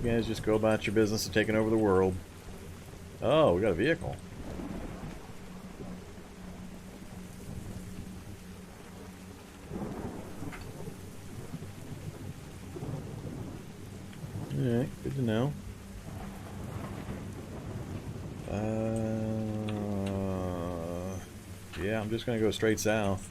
guys just go about your business of taking over the world. Oh, we got a vehicle. Alright, good to know. Yeah, I'm just gonna go straight south.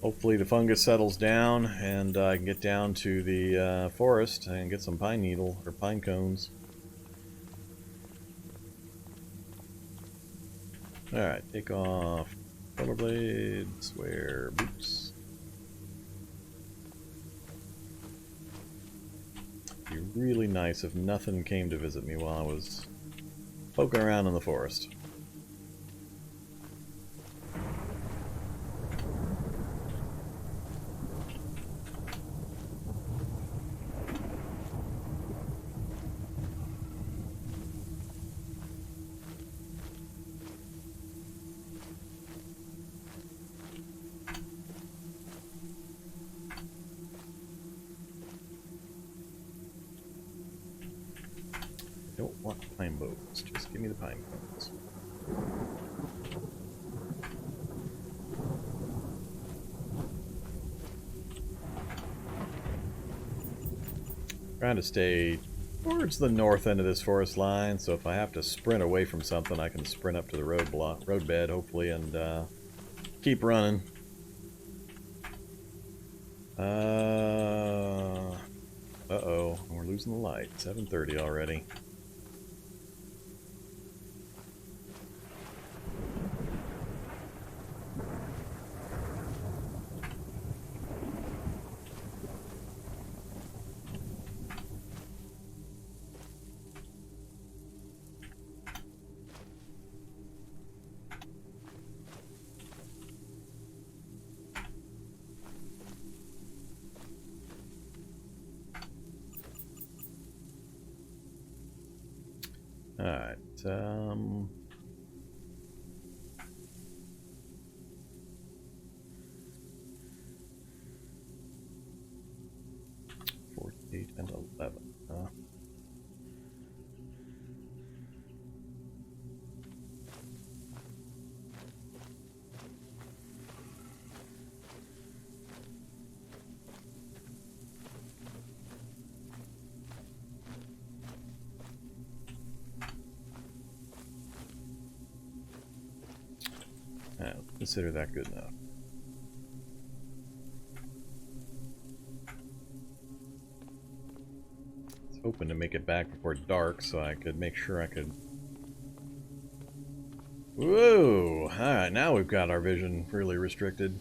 Hopefully the fungus settles down and I can get down to the forest and get some pine needle or pine cones. Alright, take off rollerblades, wear boots. It'd be really nice if nothing came to visit me while I was poking around in the forest. I don't want pine bows, just give me the pine cones. Trying to stay towards the north end of this forest line, so if I have to sprint away from something, I can sprint up to the road bed, hopefully, and keep running. Uh-oh, we're losing the light. 7:30 already. Alright, 48 and 11, huh? Consider that good enough. I was hoping to make it back before dark so I could make sure I could... Whoa! Alright, now we've got our vision really restricted.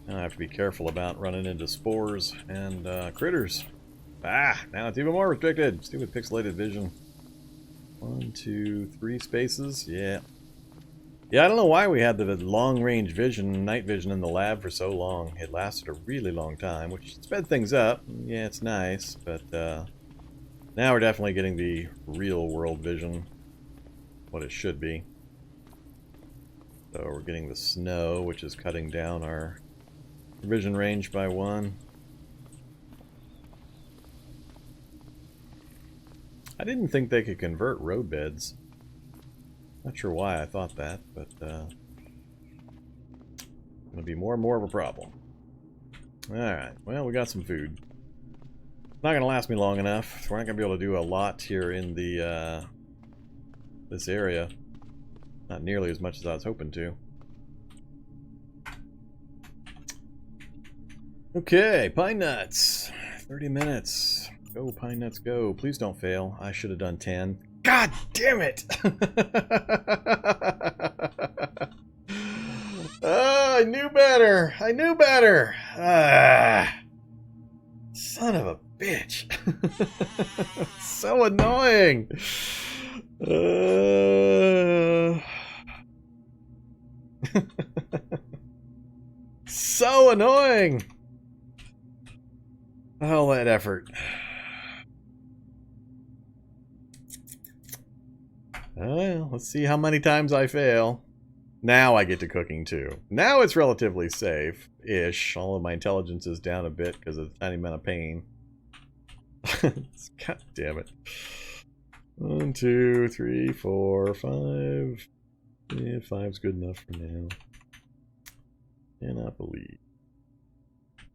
Now I have to be careful about running into spores and critters. Ah! Now it's even more restricted! Stupid pixelated vision. 1, 2, 3 spaces. Yeah. Yeah, I don't know why we had the long-range vision, night vision in the lab for so long. It lasted a really long time, which sped things up. Yeah, it's nice, but now we're definitely getting the real-world vision. What it should be. So we're getting the snow, which is cutting down our vision range by 1. I didn't think they could convert roadbeds. Not sure why I thought that, but gonna be more and more of a problem. Alright, well, we got some food. Not gonna last me long enough. We're not gonna be able to do a lot here in the this area. Not nearly as much as I was hoping to. Okay, pine nuts. 30 minutes. Go, pine nuts, go. Please don't fail. I should have done 10. God damn it! I knew better. I knew better. Son of a bitch. So annoying. So annoying. All that effort. Well, let's see how many times I fail. Now I get to cooking too. Now it's relatively safe-ish. All of my intelligence is down a bit because of the tiny amount of pain. God damn it. 1, 2, 3, 4, 5. Yeah, 5's good enough for now. Cannot believe.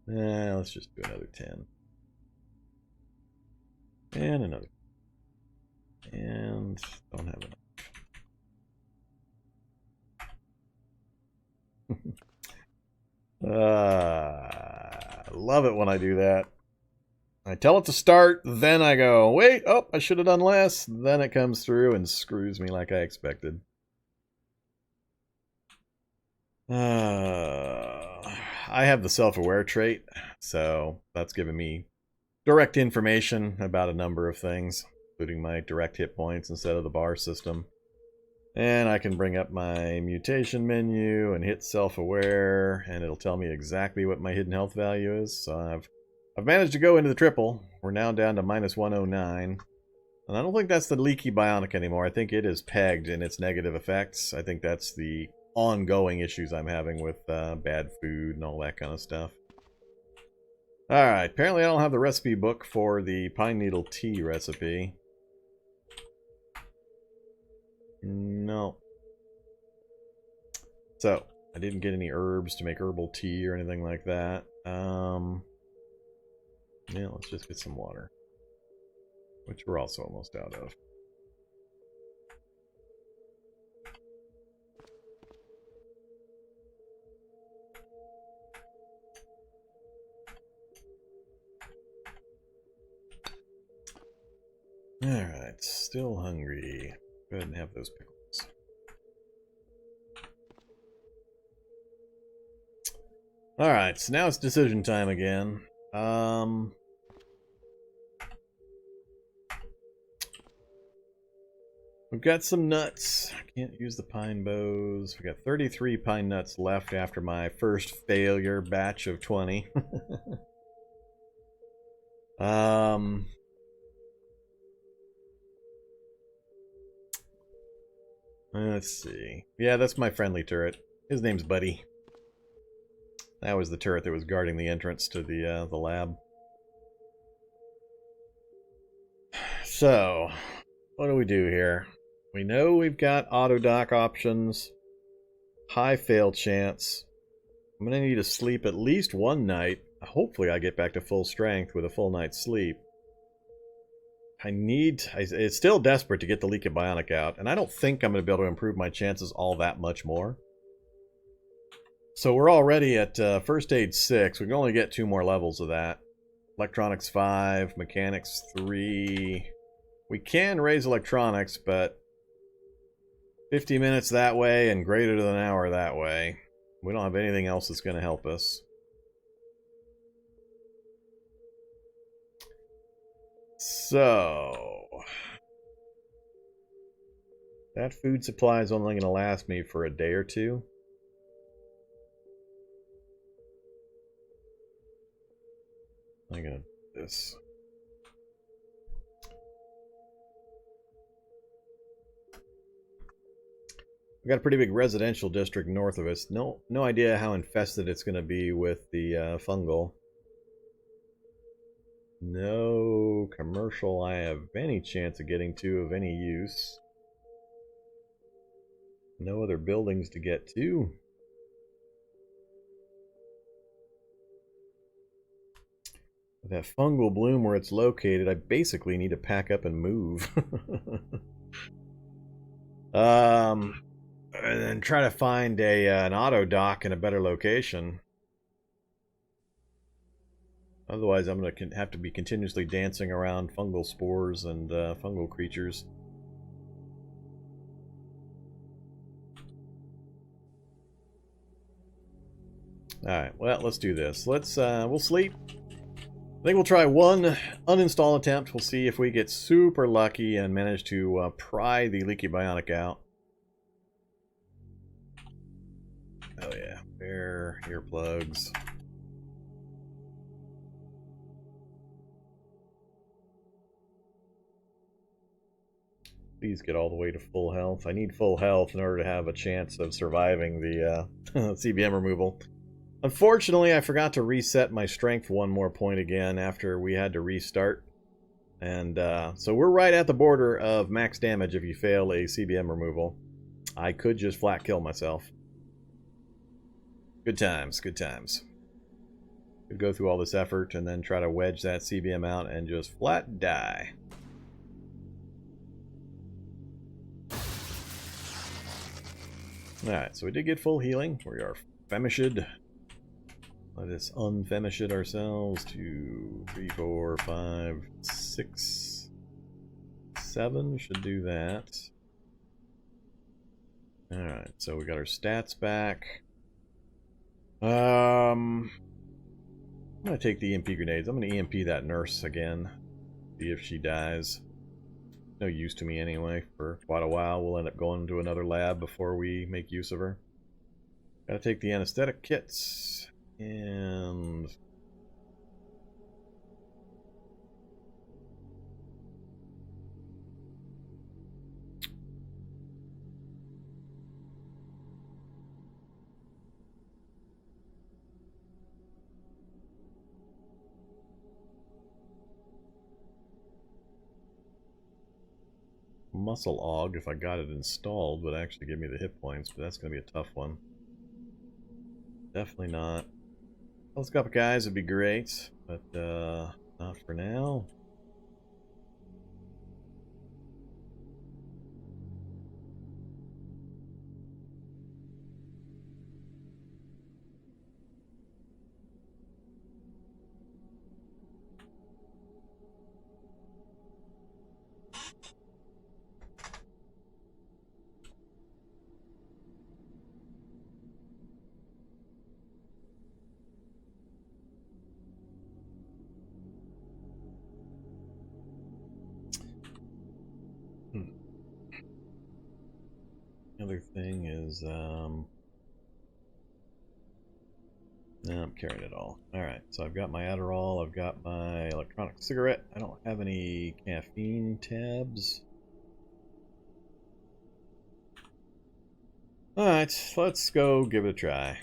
Let's just do another 10. And another. And don't have enough. Love it when I do that. I tell it to start, then I go, wait, oh, I should have done less. Then it comes through and screws me like I expected. I have the self-aware trait, so that's giving me direct information about a number of things, including my direct hit points instead of the bar system. And I can bring up my mutation menu and hit self-aware, and it'll tell me exactly what my hidden health value is. So I've managed to go into the triple. We're now down to minus 109. And I don't think that's the leaky bionic anymore. I think it is pegged in its negative effects. I think that's the ongoing issues I'm having with bad food and all that kind of stuff. Alright, apparently I don't have the recipe book for the pine needle tea recipe. No. So, I didn't get any herbs to make herbal tea or anything like that. Yeah, let's just get some water. Which we're also almost out of. Alright, still hungry. Go ahead and have those pickles. Alright, so now it's decision time again. We've got some nuts. I can't use the pine boughs. We got 33 pine nuts left after my first failure batch of 20. Let's see. Yeah, that's my friendly turret. His name's Buddy. That was the turret that was guarding the entrance to the lab. So, what do we do here? We know we've got auto dock options. High fail chance. I'm going to need to sleep at least one night. Hopefully I get back to full strength with a full night's sleep. It's still desperate to get the leaky bionic out, and I don't think I'm going to be able to improve my chances all that much more. So we're already at first aid 6. We can only get 2 more levels of that. Electronics 5, mechanics 3. We can raise electronics, but 50 minutes that way and greater than an hour that way. We don't have anything else that's going to help us. So, that food supply is only going to last me for a day or two. I'm going to do this. We've got a pretty big residential district north of us. No idea how infested it's going to be with the fungal. No commercial I have any chance of getting to of any use. No other buildings to get to. With that fungal bloom where it's located, I basically need to pack up and move. And then try to find an auto dock in a better location. Otherwise, I'm going to have to be continuously dancing around fungal spores and fungal creatures. Alright, well, let's do this. We'll sleep. I think we'll try one uninstall attempt. We'll see if we get super lucky and manage to pry the leaky bionic out. Oh yeah, bare earplugs. Please get all the way to full health. I need full health in order to have a chance of surviving the CBM removal. Unfortunately, I forgot to reset my strength one more point again after we had to restart. And so we're right at the border of max damage if you fail a CBM removal. I could just flat kill myself. Good times, good times. Could go through all this effort and then try to wedge that CBM out and just flat die. Alright, so we did get full healing. We are famished. Let us unfamish ourselves. 2, 3, 4, 5, 6, 7 should do that. Alright, so we got our stats back. I'm gonna take the EMP grenades. I'm gonna EMP that nurse again. See if she dies. No use to me anyway for quite a while. We'll end up going to another lab before we make use of her. Gotta take the anesthetic kits and muscle aug if I got it installed would actually give me the hit points, but that's going to be a tough one. Definitely not. Telescopic eyes would be great, but not for now. Other thing is, no, I'm carrying it all. Alright, so I've got my Adderall, I've got my electronic cigarette. I don't have any caffeine tabs. Alright, let's go give it a try.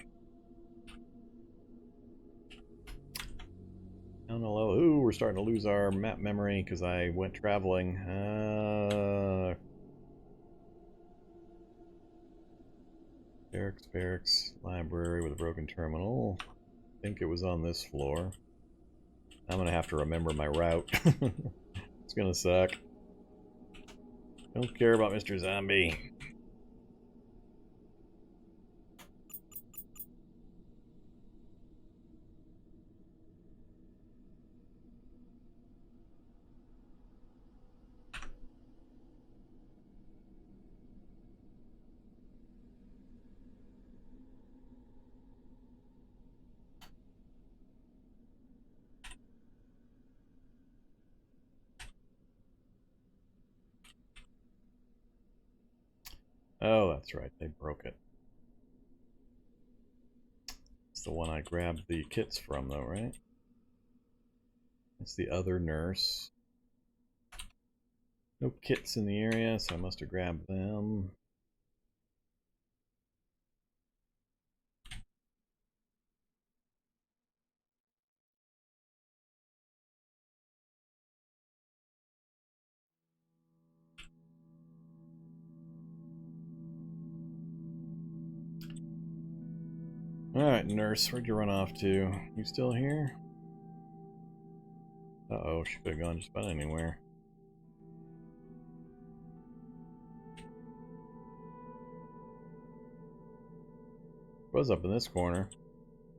Down low. Ooh, we're starting to lose our map memory because I went traveling. Barracks, library with a broken terminal. I think it was on this floor. I'm gonna have to remember my route. It's gonna suck. Don't care about Mr. Zombie. Oh, that's right. They broke it. It's the one I grabbed the kits from, though, right? It's the other nurse. No kits in the area, so I must have grabbed them. Alright, nurse, where'd you run off to? You still here? Uh-oh, she could have gone just about anywhere. Was up in this corner.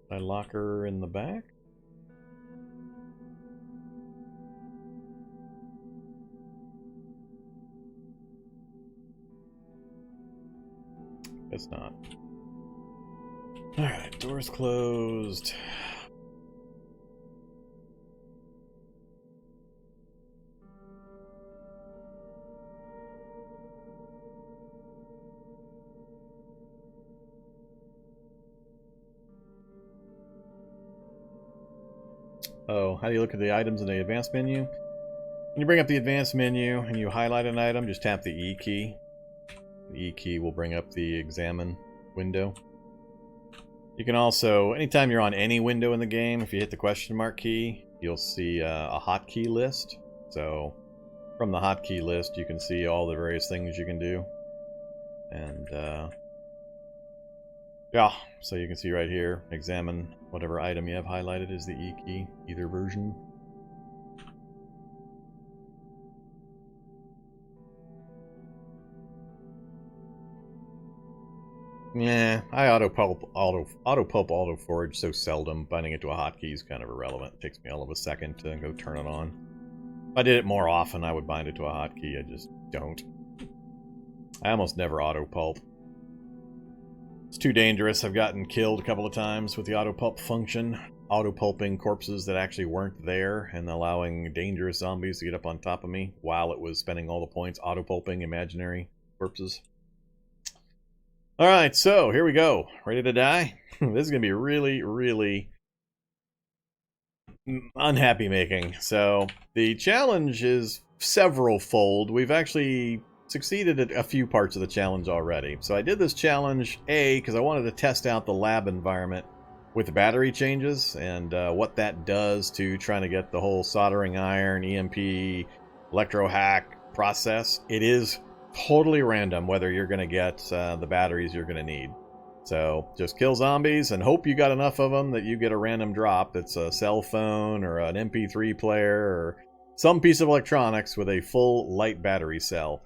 Did I lock her in the back? Guess not. Alright, door's closed. Oh, how do you look at the items in the advanced menu? When you bring up the advanced menu and you highlight an item, just tap the E key. The E key will bring up the examine window. You can also, anytime you're on any window in the game, if you hit the question mark key, you'll see a hotkey list. So from the hotkey list, you can see all the various things you can do. And yeah, so you can see right here, examine whatever item you have highlighted is the E key, either version. Yeah, I auto forage so seldom. Binding it to a hotkey is kind of irrelevant. It takes me all of a second to go turn it on. If I did it more often, I would bind it to a hotkey. I just don't. I almost never auto pulp. It's too dangerous. I've gotten killed a couple of times with the auto pulp function. Auto pulping corpses that actually weren't there and allowing dangerous zombies to get up on top of me while it was spending all the points auto pulping imaginary corpses. Alright, so here we go. Ready to die? This is going to be really, really unhappy making. So, the challenge is several-fold. We've actually succeeded at a few parts of the challenge already. So I did this challenge, because I wanted to test out the lab environment with the battery changes and what that does to trying to get the whole soldering iron, EMP, electro hack process. It is totally random whether you're going to get the batteries you're going to need. So just kill zombies and hope you got enough of them that you get a random drop that's a cell phone or an MP3 player or some piece of electronics with a full light battery cell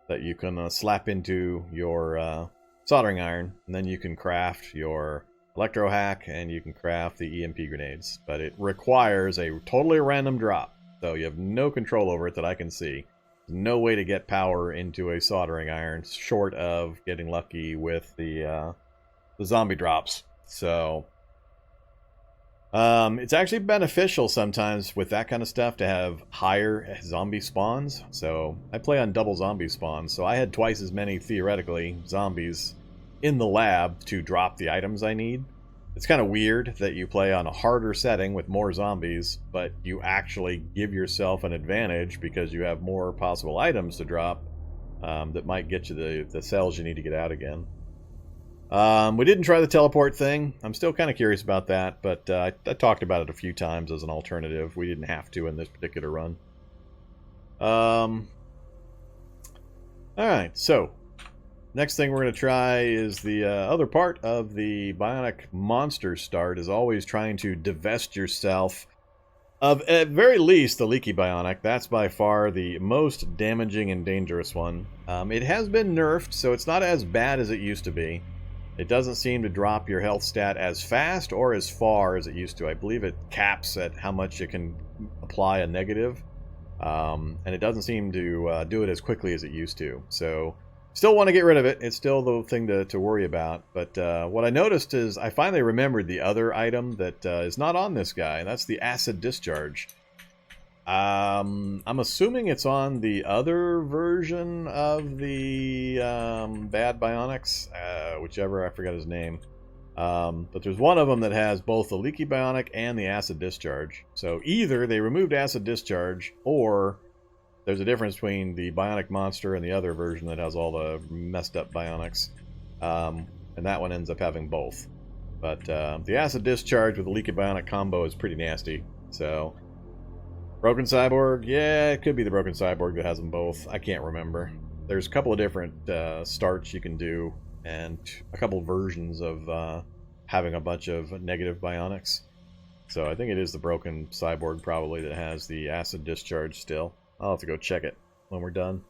that you can slap into your soldering iron, and then you can craft your electro hack and you can craft the EMP grenades. But it requires a totally random drop, so you have no control over it that I can see. No way to get power into a soldering iron short of getting lucky with the zombie drops. So it's actually beneficial sometimes with that kind of stuff to have higher zombie spawns. So I play on double zombie spawns, so I had twice as many theoretically zombies in the lab to drop the items I need. It's kind of weird that you play on a harder setting with more zombies, but you actually give yourself an advantage because you have more possible items to drop that might get you the cells you need to get out again. We didn't try the teleport thing. I'm still kind of curious about that, but I talked about it a few times as an alternative. We didn't have to in this particular run. Alright, so next thing we're going to try is the other part of the Bionic Monster start is always trying to divest yourself of, at very least, the Leaky Bionic. That's by far the most damaging and dangerous one. It has been nerfed, so it's not as bad as it used to be. It doesn't seem to drop your health stat as fast or as far as it used to. I believe it caps at how much it can apply a negative. And it doesn't seem to do it as quickly as it used to. So still want to get rid of it. It's still the thing to worry about. But what I noticed is I finally remembered the other item that is not on this guy, and that's the acid discharge. I'm assuming it's on the other version of the bad bionics, whichever, I forgot his name. But there's one of them that has both the leaky bionic and the acid discharge. So either they removed acid discharge, or there's a difference between the Bionic Monster and the other version that has all the messed up bionics. And that one ends up having both. But the acid discharge with the leaky bionic combo is pretty nasty. So Broken Cyborg? Yeah, it could be the Broken Cyborg that has them both. I can't remember. There's a couple of different starts you can do, and a couple versions of having a bunch of negative bionics. So I think it is the Broken Cyborg probably that has the acid discharge still. I'll have to go check it when we're done.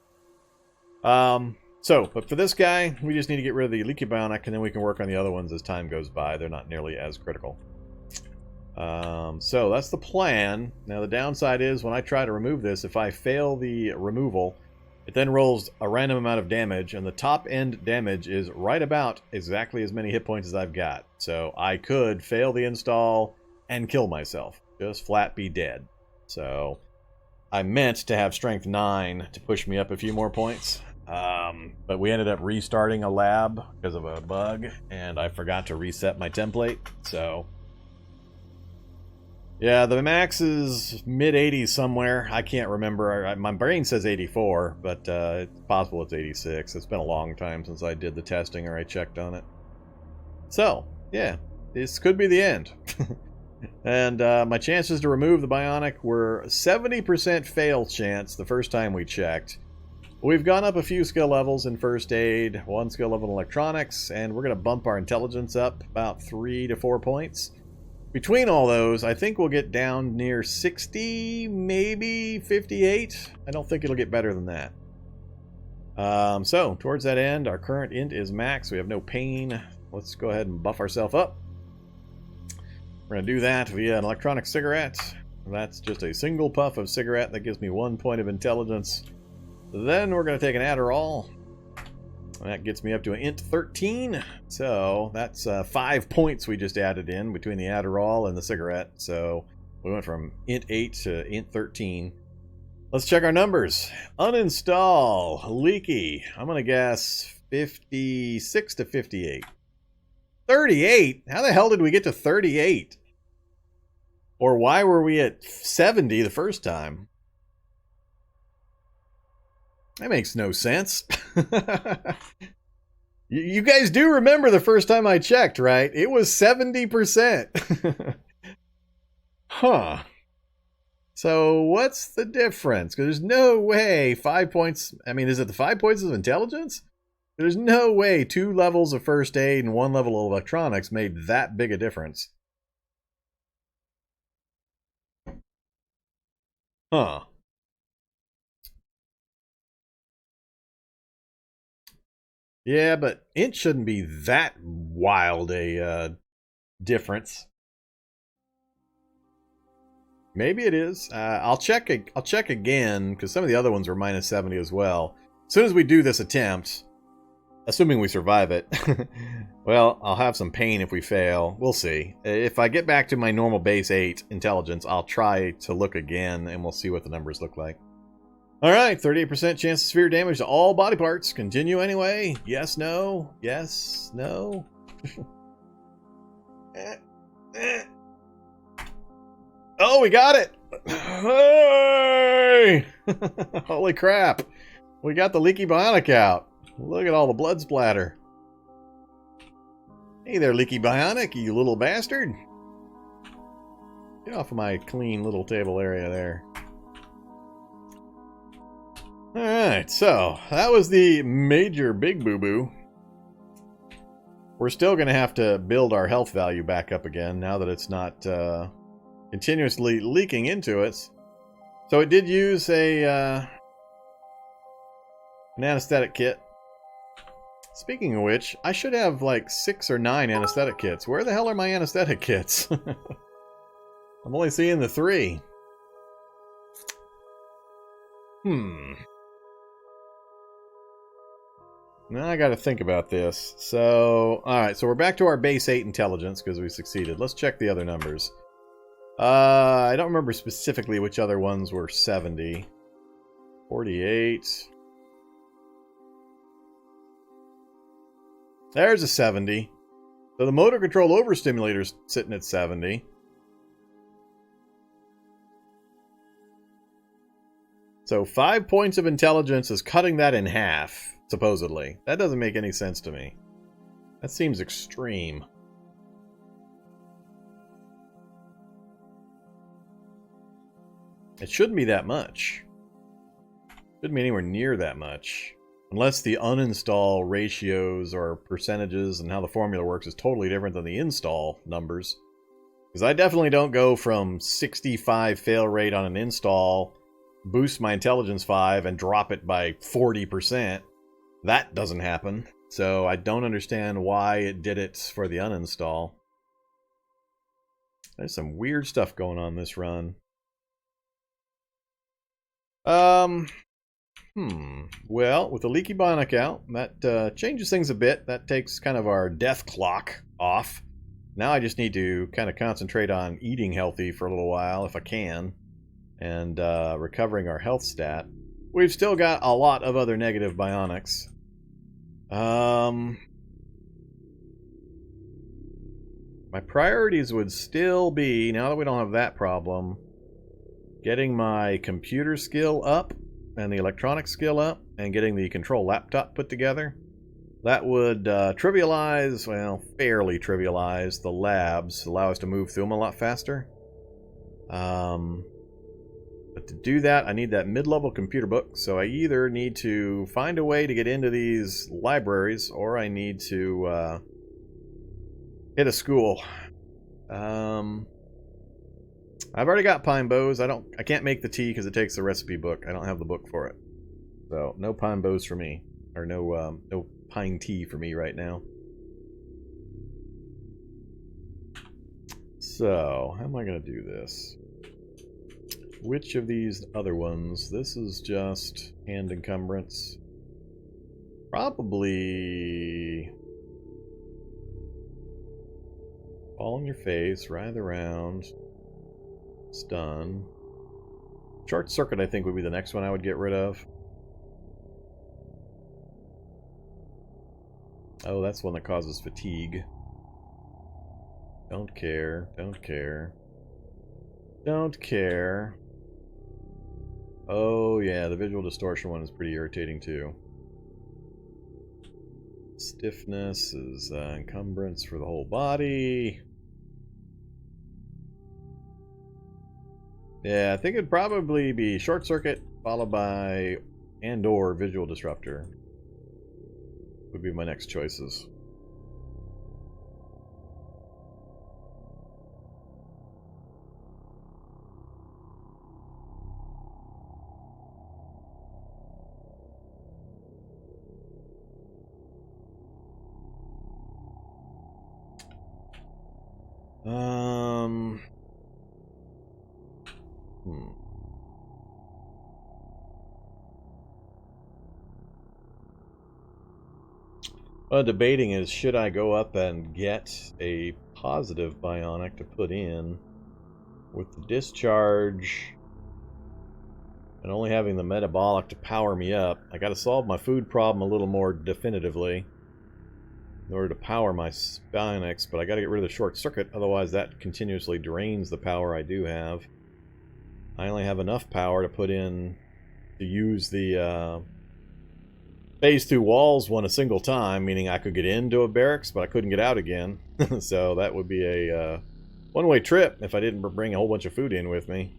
But for this guy, we just need to get rid of the leaky bionic, and then we can work on the other ones as time goes by. They're not nearly as critical. So that's the plan. Now the downside is when I try to remove this, if I fail the removal, it then rolls a random amount of damage, and the top end damage is right about exactly as many hit points as I've got. So I could fail the install and kill myself. Just flat be dead. So I meant to have strength 9 to push me up a few more points. But we ended up restarting a lab because of a bug, and I forgot to reset my template. So Yeah, the max is mid-80s somewhere. I can't remember. My brain says 84, but it's possible it's 86. It's been a long time since I did the testing or I checked on it. So, yeah, this could be the end. And my chances to remove the Bionic were 70% fail chance the first time we checked. We've gone up a few skill levels in first aid, 1 skill level in electronics, and we're going to bump our intelligence up about 3 to 4 points. Between all those, I think we'll get down near 60, maybe 58. I don't think it'll get better than that. So, towards that end, our current int is max. We have no pain. Let's go ahead and buff ourselves up. We're going to do that via an electronic cigarette. That's just a single puff of cigarette that gives me 1 point of intelligence. Then we're going to take an Adderall. That gets me up to an int 13. So that's 5 points we just added in between the Adderall and the cigarette. So we went from int 8 to int 13. Let's check our numbers. Uninstall. Leaky. I'm going to guess 56 to 58. 38? How the hell did we get to 38? Or why were we at 70 the first time? That makes no sense. You guys do remember the first time I checked, right? It was 70%. Huh. So what's the difference? Because there's no way 5 points... I mean, is it the 5 points of intelligence? There's no way 2 levels of first aid and 1 level of electronics made that big a difference. Huh. Yeah, but int shouldn't be that wild a difference. Maybe it is. I'll check again, because some of the other ones were minus 70 as well. As soon as we do this attempt, assuming we survive it, well, I'll have some pain if we fail. We'll see. If I get back to my normal base 8 intelligence, I'll try to look again, and we'll see what the numbers look like. Alright, 38% chance of severe damage to all body parts. Continue anyway. Yes, no. Yes, no. Oh, we got it! Hey! Holy crap. We got the leaky bionic out. Look at all the blood splatter. Hey there, leaky bionic, you little bastard. Get off of my clean little table area there. Alright, so that was the major big boo-boo. We're still going to have to build our health value back up again now that it's not continuously leaking into us. So it did use an anesthetic kit. Speaking of which, I should have like 6 or 9 anesthetic kits. Where the hell are my anesthetic kits? I'm only seeing the 3. Now I gotta think about this. So, alright, so we're back to our base 8 intelligence because we succeeded. Let's check the other numbers. I don't remember specifically which other ones were 70. 48. There's a 70. So the motor control overstimulator's sitting at 70. So 5 points of intelligence is cutting that in half. Supposedly. That doesn't make any sense to me. That seems extreme. It shouldn't be that much. Shouldn't be anywhere near that much. Unless the uninstall ratios or percentages and how the formula works is totally different than the install numbers. Because I definitely don't go from 65 fail rate on an install, boost my intelligence 5, and drop it by 40%. That doesn't happen, so I don't understand why it did it for the uninstall. There's some weird stuff going on this run. Well, with the leaky bionic out, that changes things a bit. That takes kind of our death clock off. Now I just need to kind of concentrate on eating healthy for a little while, if I can, and recovering our health stat. We've still got a lot of other negative bionics. My priorities would still be, now that we don't have that problem, getting my computer skill up and the electronic skill up and getting the control laptop put together. That would trivialize, well, fairly trivialize the labs, allow us to move through them a lot faster. But to do that, I need that mid-level computer book, so I either need to find a way to get into these libraries, or I need to hit a school. I've already got pine bows. I can't make the tea because it takes the recipe book. I don't have the book for it. So no pine bows for me. Or no pine tea for me right now. So, how am I going to do this? Which of these other ones? This is just hand encumbrance. Probably fall on your face, writhe around, stun. Short circuit, I think, would be the next one I would get rid of. Oh, that's one that causes fatigue. Don't care, don't care. Don't care. Oh yeah, the visual distortion one is pretty irritating too. Stiffness is encumbrance for the whole body. Yeah, I think it'd probably be short circuit followed by and/or visual disruptor. Would be my next choices. Well, debating is, should I go up and get a positive bionic to put in with the discharge and only having the metabolic to power me up? I got to solve my food problem a little more definitively in order to power my bionics, but I got to get rid of the short circuit, otherwise that continuously drains the power I do have. I only have enough power to put in to use the phase through walls one a single time, meaning I could get into a barracks, but I couldn't get out again. So that would be a one-way trip if I didn't bring a whole bunch of food in with me.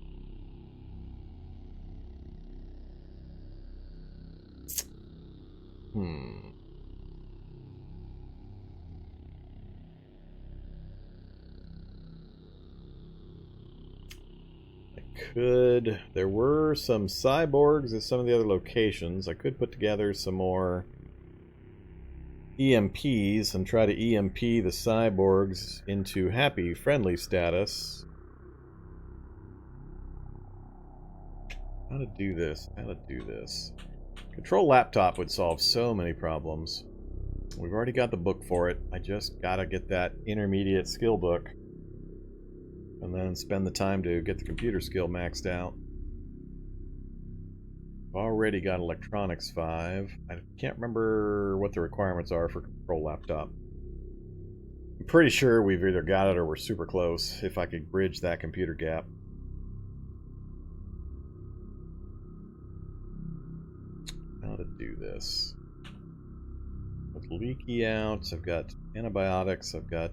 There were some cyborgs at some of the other locations. I could put together some more EMPs and try to EMP the cyborgs into happy, friendly status. How to do this? How to do this? Control laptop would solve so many problems. We've already got the book for it. I just gotta get that intermediate skill book. And then spend the time to get the computer skill maxed out. Already got electronics 5. I can't remember what the requirements are for control laptop. I'm pretty sure we've either got it or we're super close, if I could bridge that computer gap. How to do this. With leaky out, I've got antibiotics, I've got...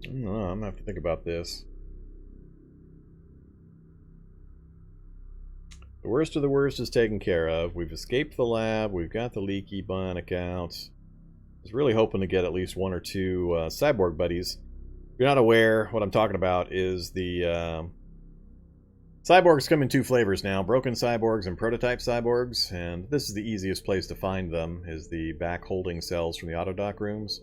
I'm gonna have to think about this. The worst of the worst is taken care of. We've escaped the lab. We've got the leaky bionic out. I was really hoping to get at least one or two cyborg buddies. If you're not aware, what I'm talking about is the cyborgs come in two flavors now: broken cyborgs and prototype cyborgs. And this is the easiest place to find them, is the back holding cells from the auto dock rooms.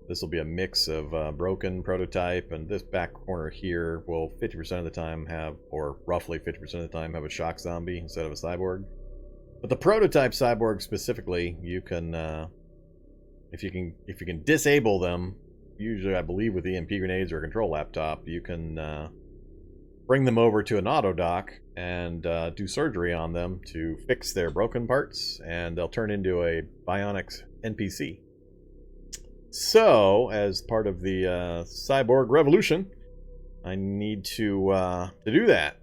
This will be a mix of broken prototype, and this back corner here will 50% of the time have, or roughly 50% of the time, have a shock zombie instead of a cyborg. But the prototype cyborg specifically, you can, if you can disable them, usually I believe with EMP grenades or a control laptop, you can bring them over to an auto dock and do surgery on them to fix their broken parts, and they'll turn into a bionics NPC. So, as part of the cyborg revolution, I need to do that.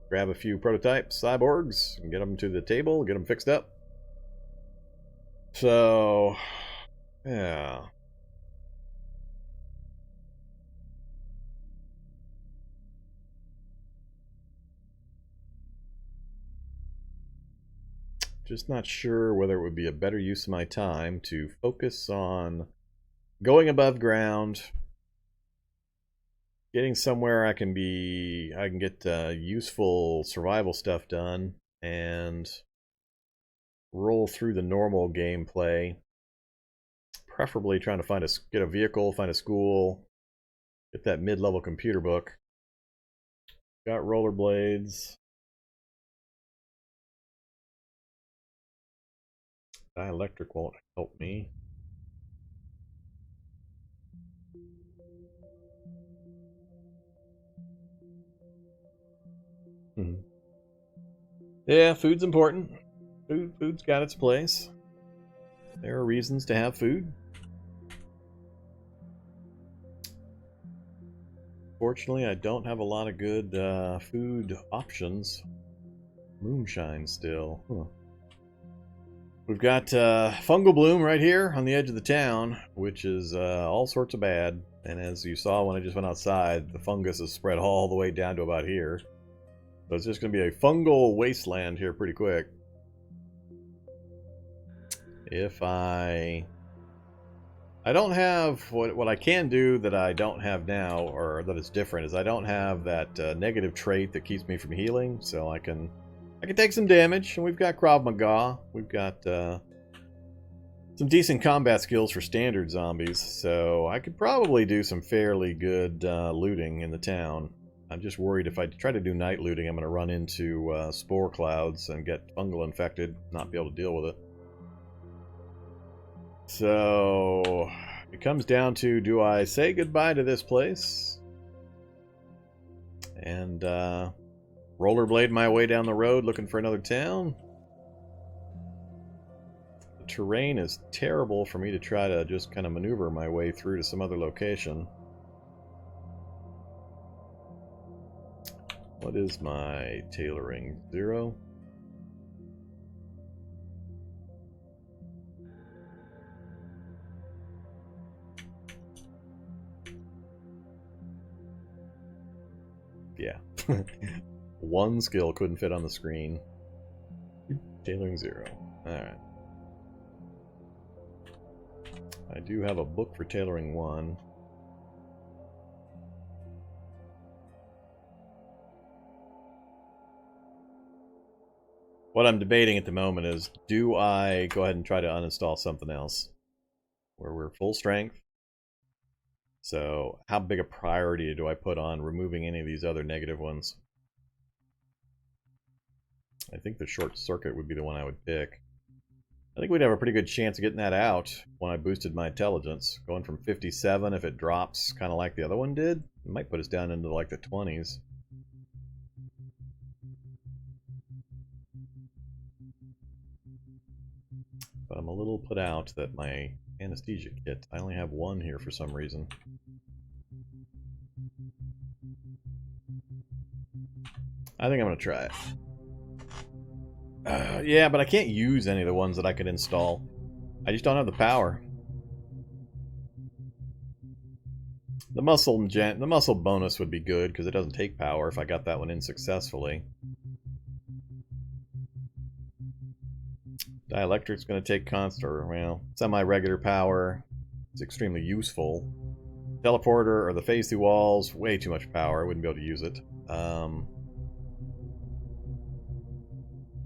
Grab a few prototype cyborgs and get them to the table, get them fixed up. So, yeah. Just not sure whether it would be a better use of my time to focus on going above ground, getting somewhere I can get useful survival stuff done, and roll through the normal gameplay. Preferably trying to get a vehicle, find a school, get that mid-level computer book. Got rollerblades. Dielectric won't help me. Yeah, food's important. Food's got its place. There are reasons to have food. Fortunately, I don't have a lot of good food options. Moonshine still. Huh. We've got fungal bloom right here on the edge of the town, which is all sorts of bad. And as you saw when I just went outside, the fungus is spread all the way down to about here. So it's just going to be a fungal wasteland here pretty quick. If I don't have what I can do that I don't have now, or that is different, is I don't have that negative trait that keeps me from healing, so I can take some damage. And we've got Krav Maga, we've got some decent combat skills for standard zombies, so I could probably do some fairly good looting in the town. I'm just worried if I try to do night looting, I'm going to run into spore clouds and get fungal infected, not be able to deal with it. So, it comes down to, do I say goodbye to this place and rollerblade my way down the road looking for another town? The terrain is terrible for me to try to just kind of maneuver my way through to some other location. What is my tailoring? 0? Yeah. One skill couldn't fit on the screen. Tailoring 0. Alright. I do have a book for tailoring 1. What I'm debating at the moment is, do I go ahead and try to uninstall something else where we're full strength? So how big a priority do I put on removing any of these other negative ones? I think the short circuit would be the one I would pick. I think we'd have a pretty good chance of getting that out when I boosted my intelligence. Going from 57, if it drops kind of like the other one did, it might put us down into like the 20s. But I'm a little put out that my anesthesia kit, I only have one here for some reason. I think I'm going to try it. Yeah, but I can't use any of the ones that I could install. I just don't have the power. The muscle bonus would be good because it doesn't take power if I got that one in successfully. Dielectric's going to take constant, well, semi-regular power. It's extremely useful. Teleporter or the phase through walls, way too much power. I wouldn't be able to use it.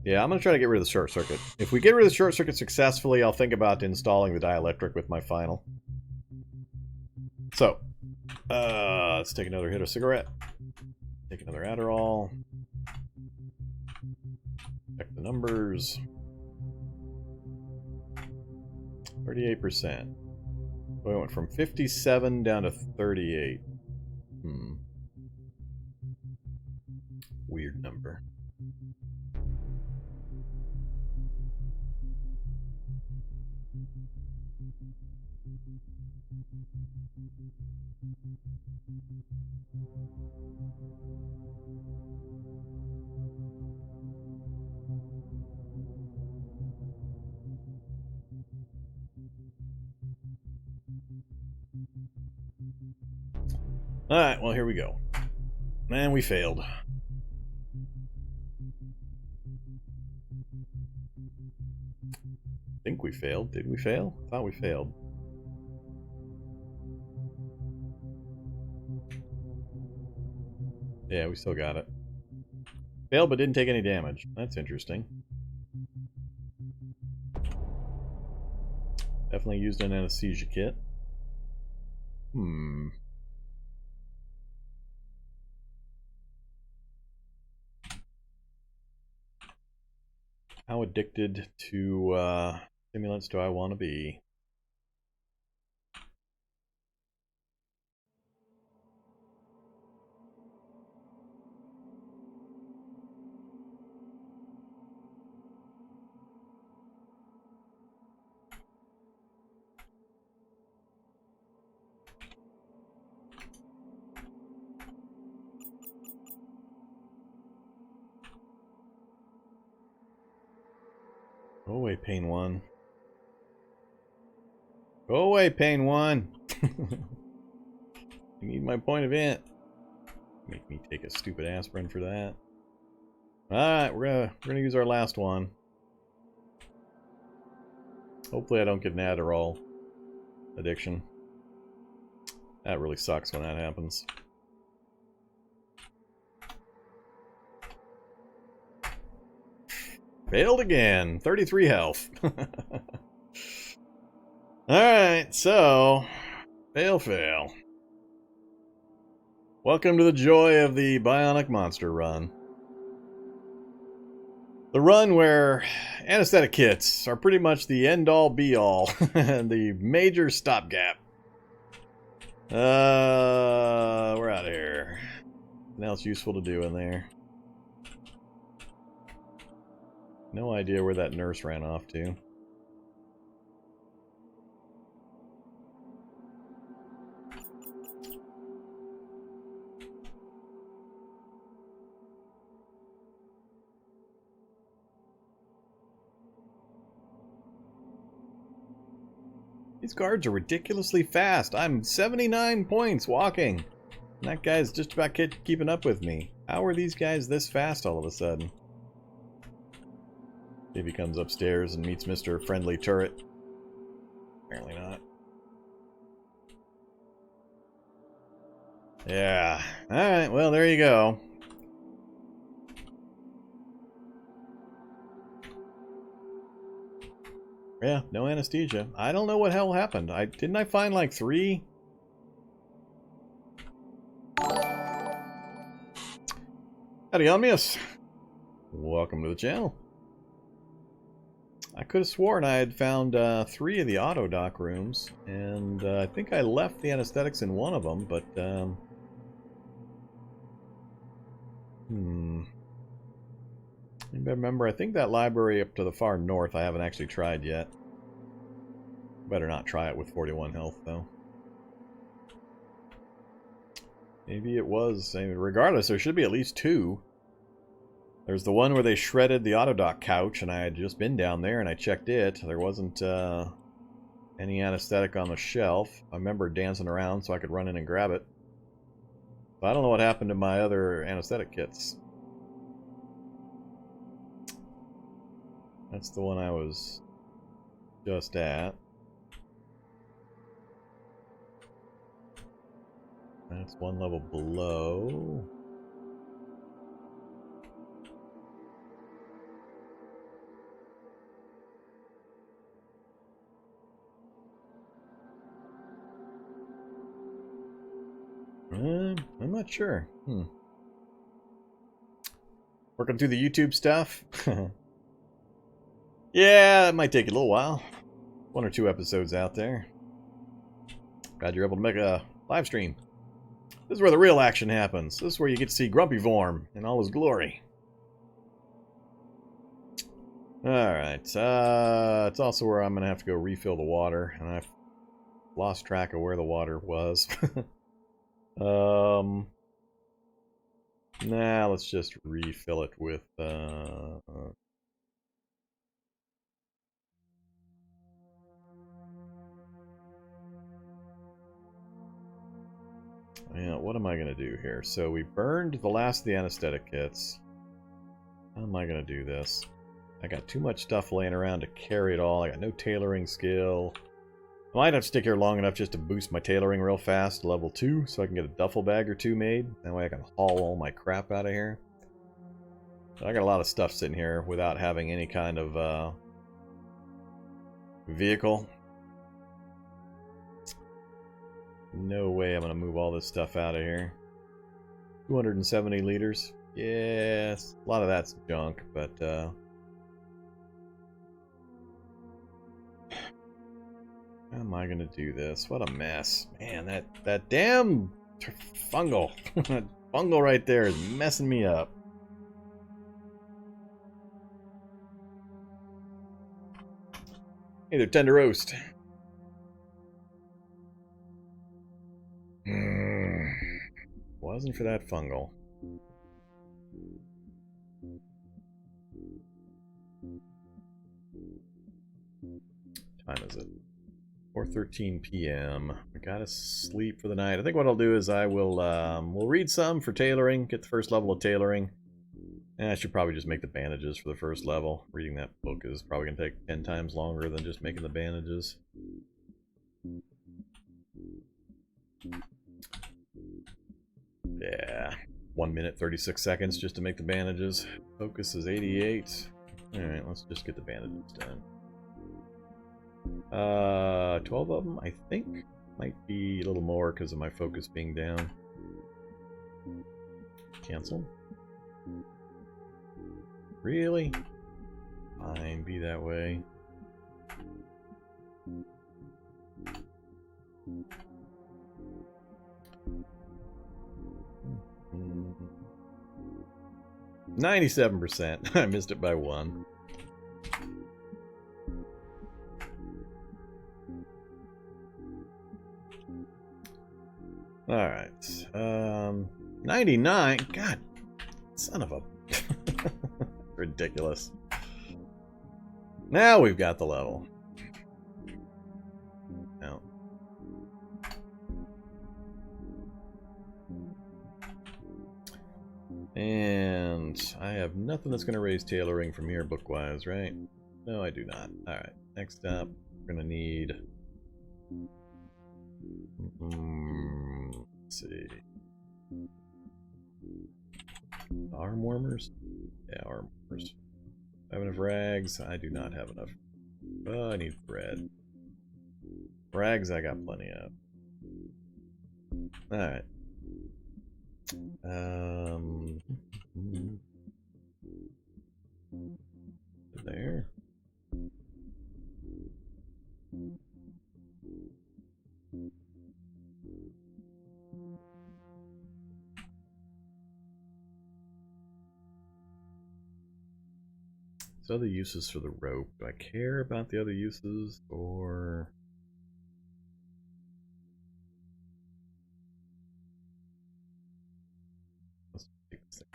Yeah, I'm going to try to get rid of the short circuit. If we get rid of the short circuit successfully, I'll think about installing the dielectric with my final. So, let's take another hit of cigarette. Take another Adderall. Check the numbers. 38%. We went from 57 down to 38. weird number. Alright, well, here we go. Man, we failed. I think we failed. Did we fail? I thought we failed. Yeah, we still got it. Failed, but didn't take any damage. That's interesting. Definitely used an anesthesia kit. How addicted to stimulants do I want to be? Go away, Pain 1. Go away, Pain 1! You need my point of int. Make me take a stupid aspirin for that. Alright, we're gonna use our last one. Hopefully I don't get an Adderall addiction. That really sucks when that happens. Failed again. 33 health. Alright, so... Fail. Welcome to the joy of the Bionic Monster run. The run where anesthetic kits are pretty much the end-all be-all. And the major stopgap. We're out of here. Now it's useful to do in there. No idea where that nurse ran off to. These guards are ridiculously fast. I'm 79 points walking. And that guy's just about keeping up with me. How are these guys this fast all of a sudden? Maybe he comes upstairs and meets Mr. Friendly Turret. Apparently not. Yeah. Alright, well, there you go. Yeah, no anesthesia. I don't know what hell happened. Didn't I find like 3? Howdy, Omnius. Welcome to the channel. I could have sworn I had found 3 of the auto dock rooms, and I think I left the anesthetics in one of them, but remember, I think that library up to the far north I haven't actually tried yet. Better not try it with 41 health, though. Maybe it was. I mean, regardless, there should be at least 2. There's the one where they shredded the autodoc couch, and I had just been down there and I checked it. There wasn't any anesthetic on the shelf. I remember dancing around so I could run in and grab it. But I don't know what happened to my other anesthetic kits. That's the one I was just at. That's one level below. I'm not sure. Working through the YouTube stuff. Yeah, it might take a little while. 1 or 2 episodes out there. Glad you're able to make a live stream. This is where the real action happens. This is where you get to see Grumpy Vorm in all his glory. Alright, it's also where I'm going to have to go refill the water, and I've lost track of where the water was. Nah, let's just refill it with, yeah, what am I going to do here? So we burned the last of the anesthetic kits. How am I going to do this? I got too much stuff laying around to carry it all. I got no tailoring skill. I might have to stick here long enough just to boost my tailoring real fast to level 2 so I can get a duffel bag or 2 made. That way I can haul all my crap out of here. So I got a lot of stuff sitting here without having any kind of vehicle. No way I'm going to move all this stuff out of here. 270 liters. Yes, a lot of that's junk, but how am I gonna do this? What a mess. Man, that damn fungal. That fungal right there is messing me up. Hey, they're tender roast. Wasn't for that fungal. What time is it? 4:13 p.m. I gotta sleep for the night. I think what I'll do is I will we'll read some for tailoring, get the first level of tailoring. And I should probably just make the bandages for the first level. Reading that book is probably gonna take 10 times longer than just making the bandages. Yeah, 1 minute 36 seconds just to make the bandages. Focus is 88. Alright, let's just get the bandages done. 12 of them, I think. Might be a little more because of my focus being down. Cancel. Really? Fine, be that way. Mm-hmm. 97%. I missed it by 1. Alright. 99? God, son of a... Ridiculous. Now we've got the level. Now. And I have nothing that's going to raise tailoring from here book-wise, right? No, I do not. Alright, next up, we're going to need... let's see. Arm warmers? Yeah, arm warmers. I have enough rags? I do not have enough. Oh, I need bread. Rags I got plenty of. Alright. There. So other uses for the rope. Do I care about the other uses, or... Let's take this thing.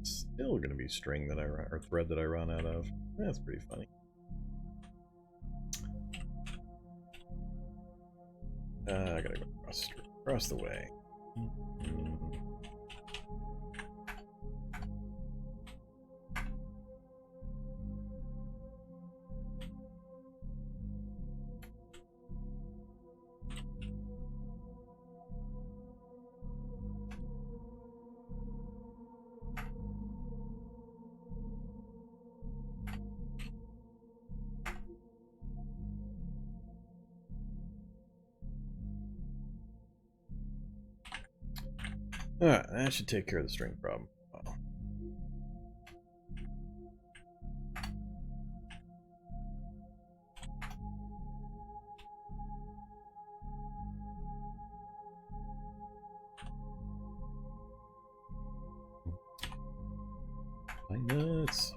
Still gonna be string that I run, or thread that I run out of. That's pretty funny. I gotta go across the way. Alright, that should take care of the string problem. Wow. My nuts.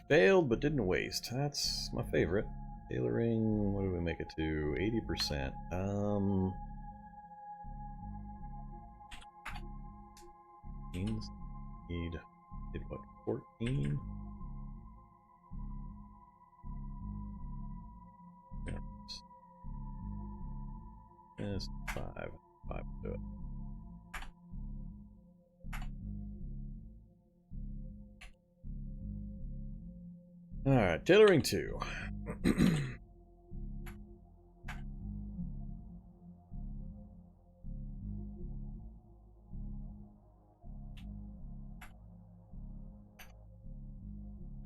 Failed, but didn't waste. That's my favorite. Tailoring, what do we make it to? 80%. Need what? 14? Yes, 5. 5 to it. Alright, tailoring 2.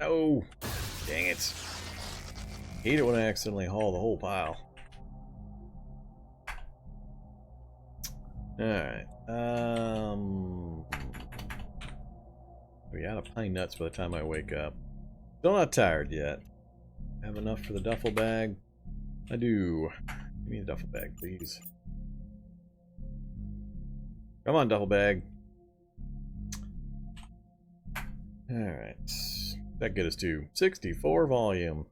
Oh, dang it. Hate it when I accidentally haul the whole pile. Alright. We out of pine nuts by the time I wake up. Still not tired yet. Have enough for the duffel bag? I do. Give me a duffel bag, please. Come on, duffel bag. Alright. That get us to 64 volume.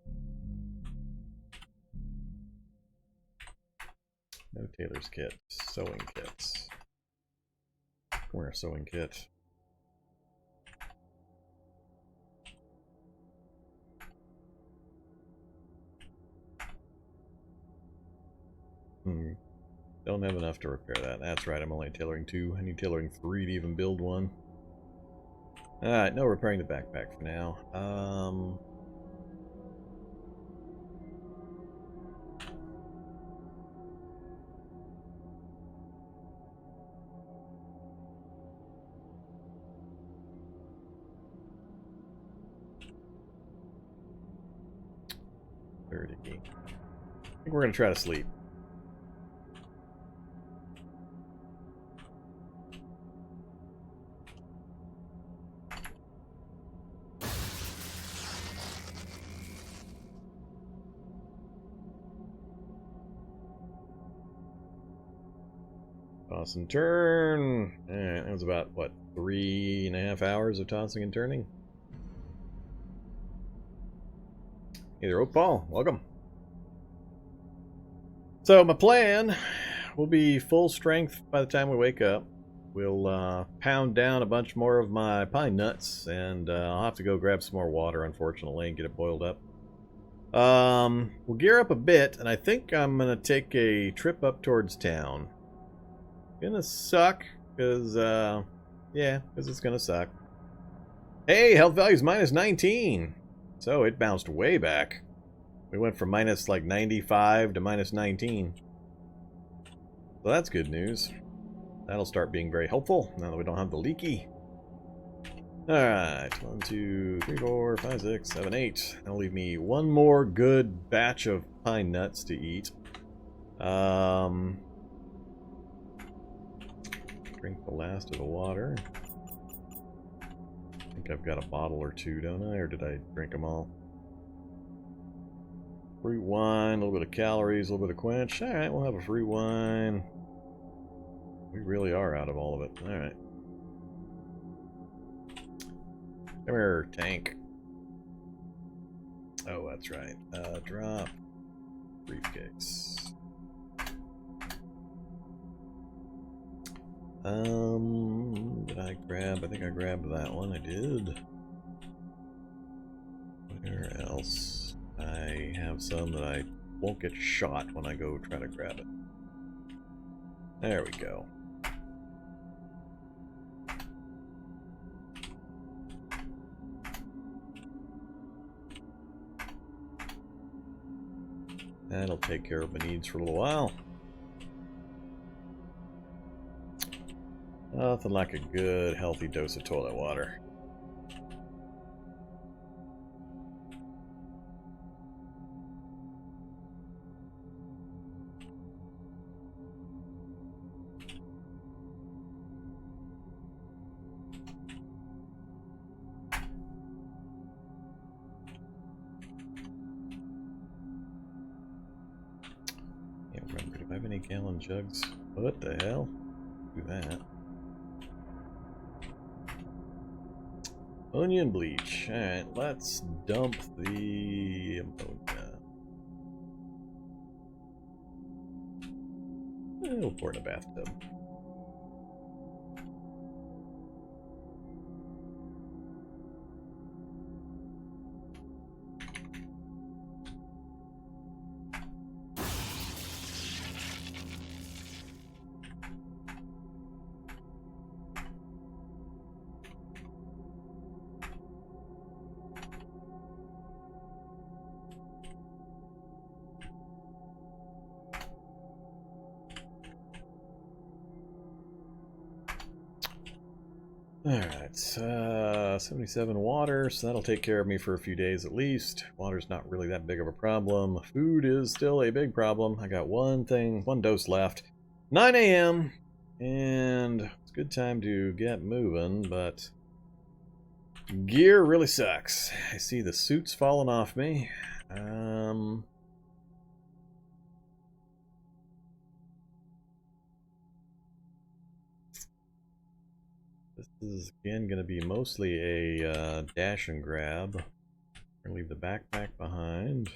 No tailor's kit. Sewing kits. Where a sewing kit? Don't have enough to repair that. That's right, I'm only tailoring 2. I need tailoring 3 to even build one. Alright, no repairing the backpack for now. I think we're gonna try to sleep. Toss and turn. Alright, that was about, what, 3.5 hours of tossing and turning? Hey there, Oak Paul. Welcome. So, my plan will be full strength by the time we wake up. We'll pound down a bunch more of my pine nuts, and I'll have to go grab some more water, unfortunately, and get it boiled up. We'll gear up a bit, and I think I'm going to take a trip up towards town. Gonna suck, because, yeah, because it's gonna suck. Hey, health value's minus 19! So, it bounced way back. We went from minus, like, 95 to minus 19. So that's good news. That'll start being very helpful, now that we don't have the leaky. Alright, 1, 2, 3, 4, 5, 6, 7, 8. That'll leave me one more good batch of pine nuts to eat. Drink the last of the water. I think I've got a bottle or two, don't I? Or did I drink them all? Fruit wine, a little bit of calories, a little bit of quench. Alright, we'll have a fruit wine. We really are out of all of it. Alright. Come here, tank. Oh, that's right. Drop. Briefcase. Did I grab? I think I grabbed that one. I did. Where else? I have some that I won't get shot when I go try to grab it. There we go. That'll take care of my needs for a little while. Nothing like a good, healthy dose of toilet water. Can't remember. Do I have any gallon jugs? What the hell? Do that. Onion bleach. Alright, let's dump the ammonia. We'll pour it in a bathtub. Alright, 77 water, so that'll take care of me for a few days at least. Water's not really that big of a problem. Food is still a big problem. I got one dose left. 9 a.m. and it's a good time to get moving, but gear really sucks. I see the suit's falling off me. This is again going to be mostly a dash and grab. I'm going to leave the backpack behind.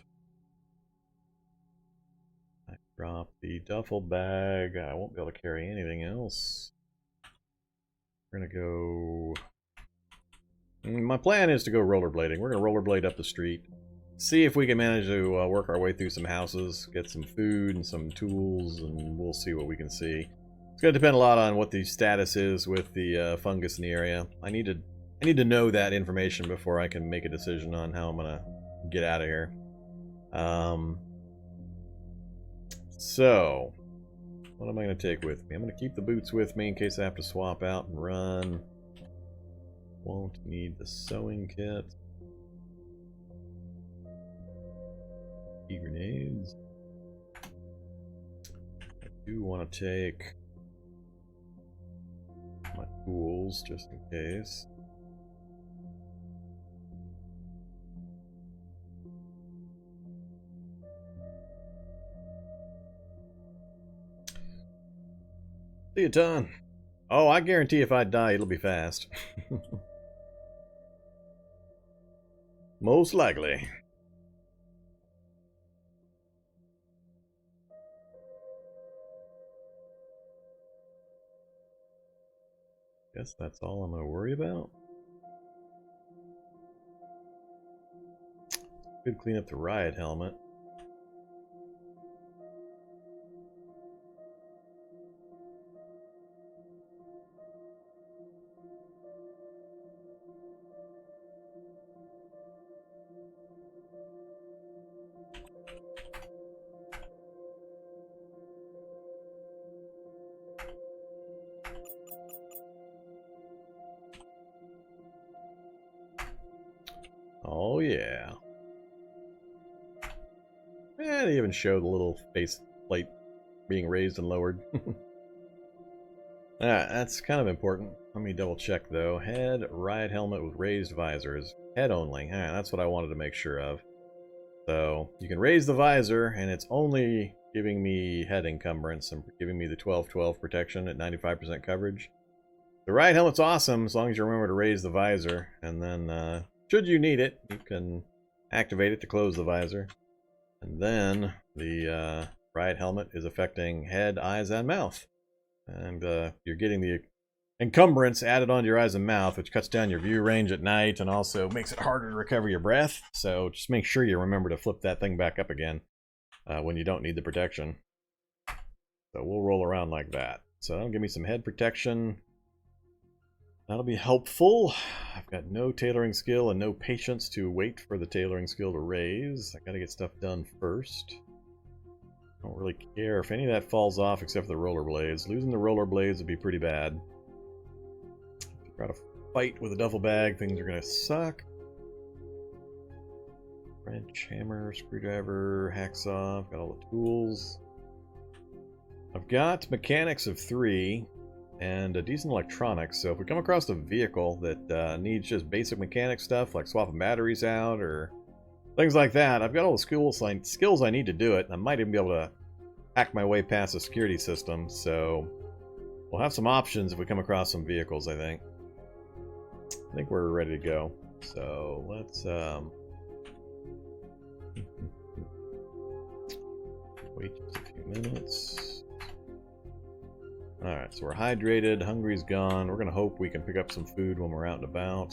I drop the duffel bag. I won't be able to carry anything else. We're going to go... My plan is to go rollerblading. We're going to rollerblade up the street. See if we can manage to work our way through some houses, get some food and some tools, and we'll see what we can see. It's going to depend a lot on what the status is with the fungus in the area. I need to know that information before I can make a decision on how I'm going to get out of here. So, what am I going to take with me? I'm going to keep the boots with me in case I have to swap out and run. Won't need the sewing kit. Grenades. I do want to take my tools just in case. See you, Ton. Oh, I guarantee if I die, it'll be fast. Most likely. Guess that's all I'm going to worry about. Could clean up the riot helmet. Oh yeah. And they even show the little face plate being raised and lowered. That's kind of important. Let me double check though. Head, riot helmet with raised visors. Head only. That's what I wanted to make sure of. So you can raise the visor and it's only giving me head encumbrance and giving me the 12-12 protection at 95% coverage. The riot helmet's awesome as long as you remember to raise the visor, and then should you need it, you can activate it to close the visor. And then the riot helmet is affecting head, eyes, and mouth. And you're getting the encumbrance added onto your eyes and mouth, which cuts down your view range at night and also makes it harder to recover your breath. So just make sure you remember to flip that thing back up again when you don't need the protection. So we'll roll around like that. So that'll give me some head protection. That'll be helpful. I've got no tailoring skill and no patience to wait for the tailoring skill to raise. I gotta get stuff done first. Don't really care if any of that falls off except for the rollerblades. Losing the rollerblades would be pretty bad. If you try to fight with a duffel bag, things are going to suck. Wrench, hammer, screwdriver, hacksaw. I've got all the tools. I've got mechanics of 3 and a decent electronics. So if we come across a vehicle that needs just basic mechanic stuff, like swapping batteries out or things like that, I've got all the skills I need to do it. I might even be able to hack my way past the security system. So we'll have some options if we come across some vehicles, I think. I think we're ready to go. So let's wait just a few minutes. Alright, so we're hydrated, hungry's gone. We're going to hope we can pick up some food when we're out and about.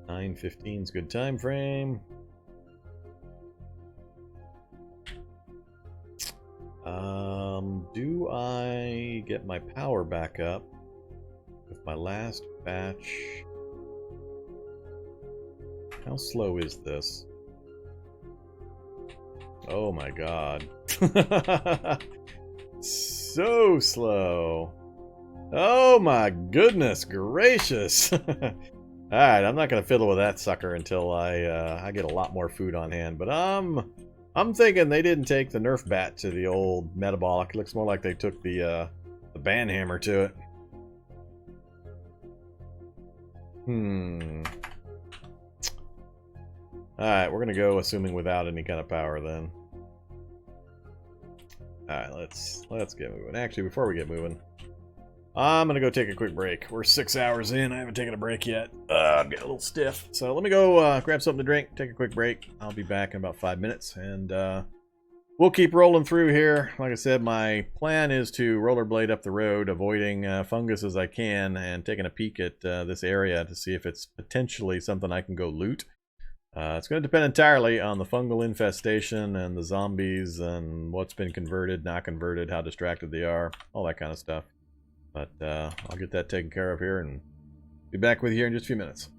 9:15 is good time frame. Do I get my power back up with my last batch? How slow is this? Oh my god. So slow. Oh my goodness gracious. Alright, I'm not going to fiddle with that sucker until I get a lot more food on hand. But I'm thinking they didn't take the Nerf bat to the old metabolic. It looks more like they took the banhammer to it. Alright, we're going to go assuming without any kind of power then. Alright, let's get moving. Actually, before we get moving, I'm going to go take a quick break. We're 6 hours in. I haven't taken a break yet. I'm getting a little stiff. So let me go grab something to drink, take a quick break. I'll be back in about 5 minutes, and we'll keep rolling through here. Like I said, my plan is to rollerblade up the road, avoiding fungus as I can, and taking a peek at this area to see if it's potentially something I can go loot. It's going to depend entirely on the fungal infestation and the zombies and what's been converted, not converted, how distracted they are, all that kind of stuff. But I'll get that taken care of here and be back with you here in just a few minutes.